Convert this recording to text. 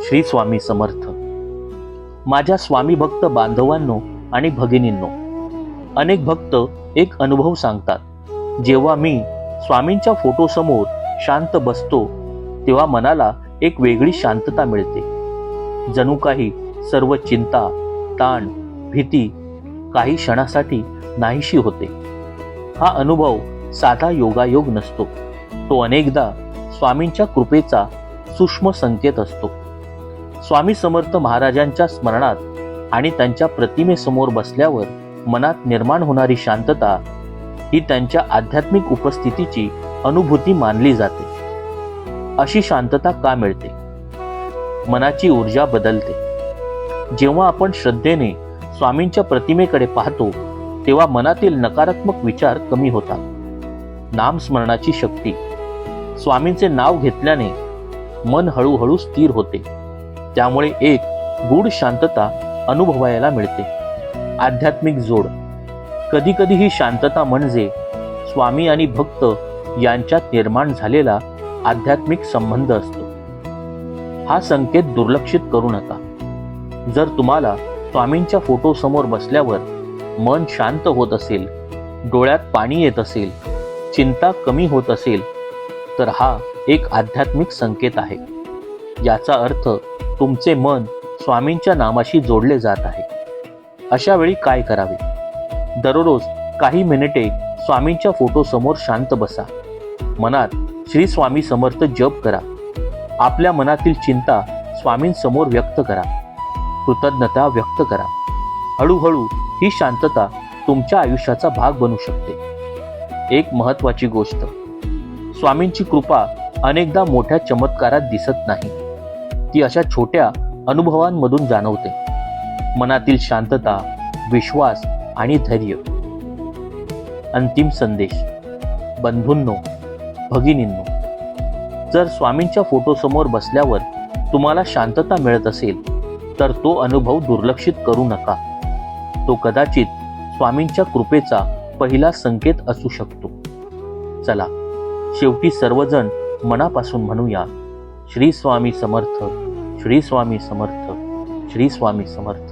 श्री स्वामी समर्थ. माझ्या स्वामी भक्त बांधवांनो आणि भगिनींनो, अनेक भक्त एक अनुभव सांगतात. जेव्हा मी स्वामींच्या फोटोसमोर शांत बसतो तेव्हा मनाला एक वेगळी शांतता मिळते. जणू काही सर्व चिंता, ताण, भीती काही क्षणासाठी नाहीशी होते. हा अनुभव साधा योगायोग नसतो, तो अनेकदा स्वामींच्या कृपेचा सूक्ष्म संकेत असतो. स्वामी समर्थ महाराजांच्या स्मरणात आणि त्यांच्या प्रतिमेसमोर बसल्यावर मनात निर्माण होणारी शांतता ही त्यांच्या आध्यात्मिक उपस्थितीची अनुभूती मानली जाते. अशी शांतता का मिळते? मनाची ऊर्जा बदलते. जेव्हा आपण श्रद्धेने स्वामींच्या प्रतिमेकडे पाहतो तेव्हा मनातील नकारात्मक विचार कमी होतात. नामस्मरणाची शक्ती. स्वामींचे नाव घेतल्याने मन हळूहळू स्थिर होते, त्यामुळे एक गूढ शांतता अनुभवायला मिळते. आध्यात्मिक जोड. कधी कधी ही शांतता म्हणजे स्वामी आणि भक्त यांच्यात निर्माण झालेला आध्यात्मिक संबंध असतो. हा संकेत दुर्लक्षित करू नका. जर तुम्हाला स्वामींच्या फोटोसमोर बसल्यावर मन शांत होत असेल, डोळ्यात पाणी येत असेल, चिंता कमी होत असेल, तर हा एक आध्यात्मिक संकेत आहे. याचा अर्थ तुमचे मन स्वामींच्या नामाशी जोडले जात आहे. अशा वेळी काय करावे? दररोज काही मिनिटे स्वामींच्या फोटोसमोर शांत बसा. मनात श्री स्वामी समर्थ जप करा. आपल्या मनातील चिंता स्वामींसमोर व्यक्त करा. कृतज्ञता व्यक्त करा. हळूहळू ही शांतता तुमच्या आयुष्याचा भाग बनू शकते. एक महत्त्वाची गोष्ट, स्वामींची कृपा अनेकदा मोठ्या चमत्कारात दिसत नाही, ती अशा छोट्या अनुभवांमधून जाणवते. मनातील शांतता, विश्वास आणि धैर्य. अंतिम संदेश. बंधूंनो, भगिनींनो, जर स्वामींच्या फोटोसमोर बसल्यावर तुम्हाला शांतता मिळत असेल तर तो अनुभव दुर्लक्षित करू नका. तो कदाचित स्वामींच्या कृपेचा पहिला संकेत असू शकतो. चला, शेवटी सर्वजण मनापासून म्हणूया, श्री स्वामी समर्थ, श्री स्वामी समर्थ, श्री स्वामी समर्थ.